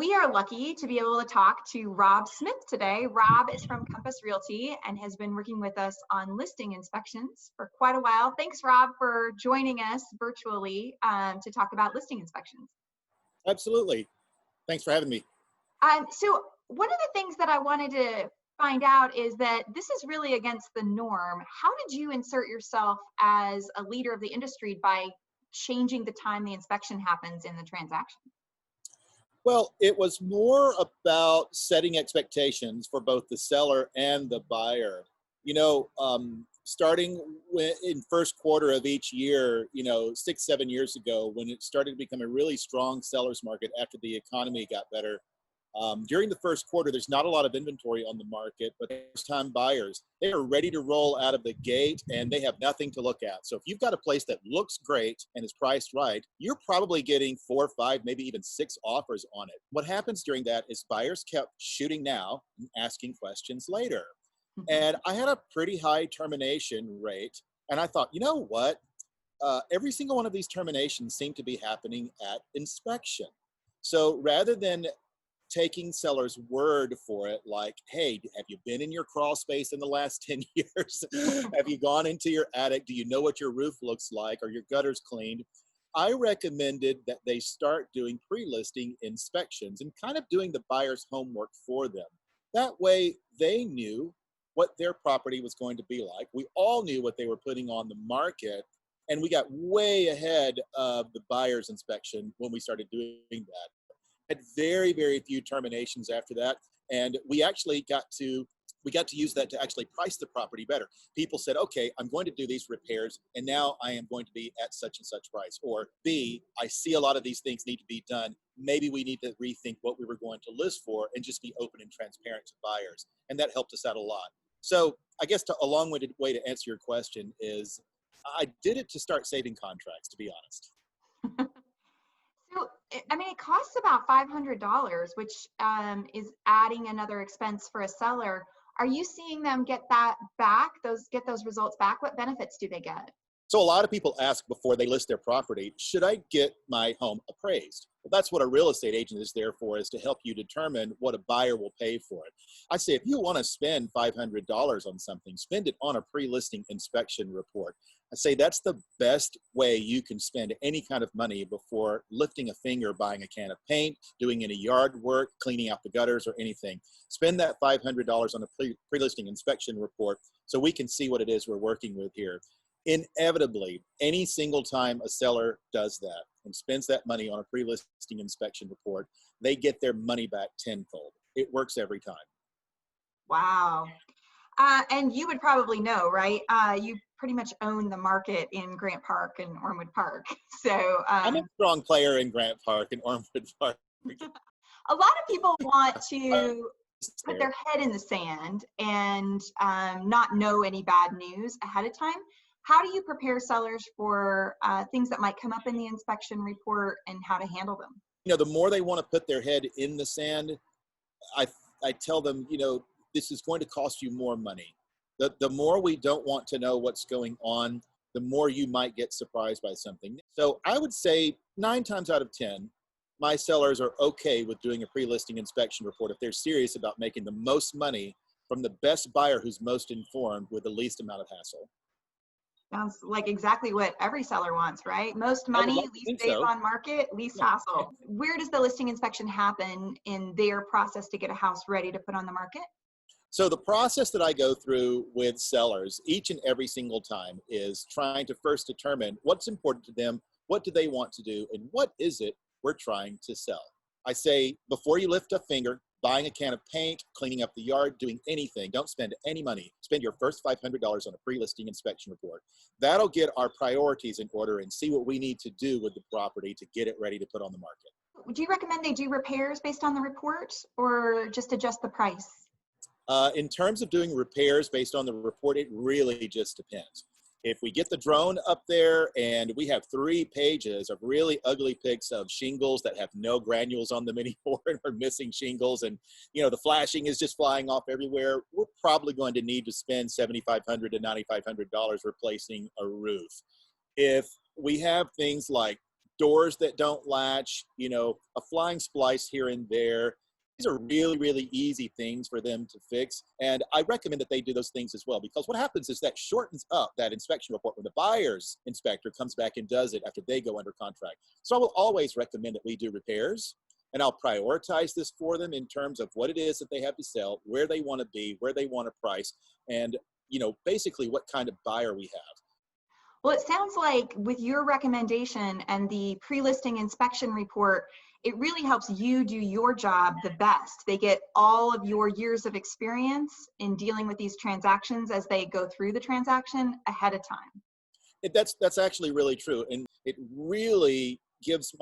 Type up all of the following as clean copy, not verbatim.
We are lucky to be able to talk to Rob Smith today. Rob is from Compass Realty and has been working with us on listing inspections for quite a while. Thanks, Rob, for joining us virtually to talk about listing inspections. Absolutely. Thanks for having me. So one of the things that I wanted to find out is that this is really against the norm. How did you insert yourself as a leader of the industry by changing the time the inspection happens in the transaction? Well, it was more about setting expectations for both the seller and the buyer. Starting in first quarter of each year, 6, 7 years ago, when it started to become a really strong seller's market after the economy got better. During the first quarter, there's not a lot of inventory on the market, but first-time buyers, they are ready to roll out of the gate and they have nothing to look at. So if you've got a place that looks great and is priced right, you're probably getting 4, 5, maybe even 6 offers on it. What happens during that is buyers kept shooting now and asking questions later. And I had a pretty high termination rate. And I thought, you know what? Every single one of these terminations seem to be happening at inspection. So rather than taking sellers' word for it, like, hey, have you been in your crawl space in the last 10 years? Have you gone into your attic? Do you know what your roof looks like? Are your gutters cleaned? I recommended that they start doing pre-listing inspections and kind of doing the buyer's homework for them. That way they knew what their property was going to be like. We all knew what they were putting on the market, and we got way ahead of the buyer's inspection when we started doing that. Had very, very few terminations after that. And we actually got to use that to actually price the property better. People said, okay, I'm going to do these repairs and now I am going to be at such and such price. Or B, I see a lot of these things need to be done. Maybe we need to rethink what we were going to list for and just be open and transparent to buyers. And that helped us out a lot. So I guess a long-winded way to answer your question is I did it to start saving contracts, to be honest. So, I mean, it costs about $500, which is adding another expense for a seller. Are you seeing them get that back, get those results back? What benefits do they get? So a lot of people ask before they list their property, should I get my home appraised? Well, that's what a real estate agent is there for, is to help you determine what a buyer will pay for it. I say if you want to spend $500 on something, spend it on a pre-listing inspection report. I say that's the best way you can spend any kind of money before lifting a finger, buying a can of paint, doing any yard work, cleaning out the gutters or anything. Spend that $500 on a pre-listing inspection report so we can see what it is we're working with here. Inevitably, any single time a seller does that and spends that money on a pre-listing inspection report, they get their money back tenfold. It works every time. Wow. And you would probably know, right? You pretty much own the market in Grant Park and Ormwood Park. So I'm a strong player in Grant Park and Ormwood Park. A lot of people want to put their head in the sand and not know any bad news ahead of time. How do you prepare sellers for things that might come up in the inspection report and how to handle them? The more they want to put their head in the sand, I tell them, this is going to cost you more money. The more we don't want to know what's going on, the more you might get surprised by something. So I would say 9 times out of 10, my sellers are okay with doing a pre-listing inspection report if they're serious about making the most money from the best buyer who's most informed with the least amount of hassle. Sounds like exactly what every seller wants, right? Most money, least days on market, least hassle. Where does the listing inspection happen in their process to get a house ready to put on the market? So the process that I go through with sellers each and every single time is trying to first determine what's important to them, what do they want to do, and what is it we're trying to sell. I say, before you lift a finger, buying a can of paint, cleaning up the yard, doing anything, don't spend any money. Spend your first $500 on a pre-listing inspection report. That'll get our priorities in order and see what we need to do with the property to get it ready to put on the market. Do you recommend they do repairs based on the report or just adjust the price? In terms of doing repairs based on the report, it really just depends. If we get the drone up there and we have 3 pages of really ugly pics of shingles that have no granules on them anymore and are missing shingles, and the flashing is just flying off everywhere, we're probably going to need to spend $7,500 to $9,500 replacing a roof. If we have things like doors that don't latch, you know, a flying splice here and there. These are really, really easy things for them to fix. And I recommend that they do those things as well, because what happens is that shortens up that inspection report when the buyer's inspector comes back and does it after they go under contract. So I will always recommend that we do repairs, and I'll prioritize this for them in terms of what it is that they have to sell, where they want to be, where they want to price, and, you know, basically what kind of buyer we have. Well, it sounds like with your recommendation and the pre-listing inspection report, it really helps you do your job the best. They get all of your years of experience in dealing with these transactions as they go through the transaction ahead of time. That's actually really true, and it really gives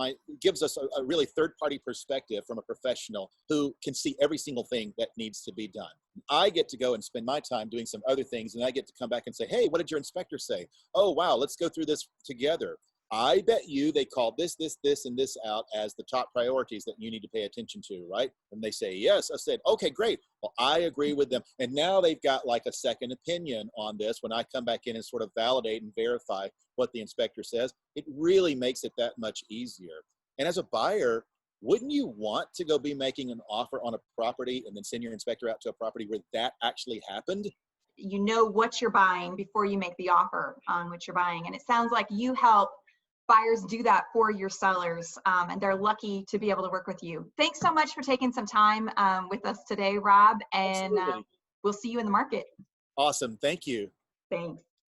us a really third-party perspective from a professional who can see every single thing that needs to be done. I get to go and spend my time doing some other things, and I get to come back and say, hey, what did your inspector say? Oh, wow, let's go through this together. I bet you they called this, and this out as the top priorities that you need to pay attention to, right? And they say, yes. I said, okay, great. Well, I agree with them. And now they've got like a second opinion on this when I come back in and sort of validate and verify what the inspector says. It really makes it that much easier. And as a buyer, wouldn't you want to go be making an offer on a property and then send your inspector out to a property where that actually happened? You know what you're buying before you make the offer on what you're buying. And it sounds like you help buyers do that for your sellers, and they're lucky to be able to work with you. Thanks so much for taking some time with us today, Rob, and Absolutely. we'll see you in the market. Awesome. Thank you. Thanks.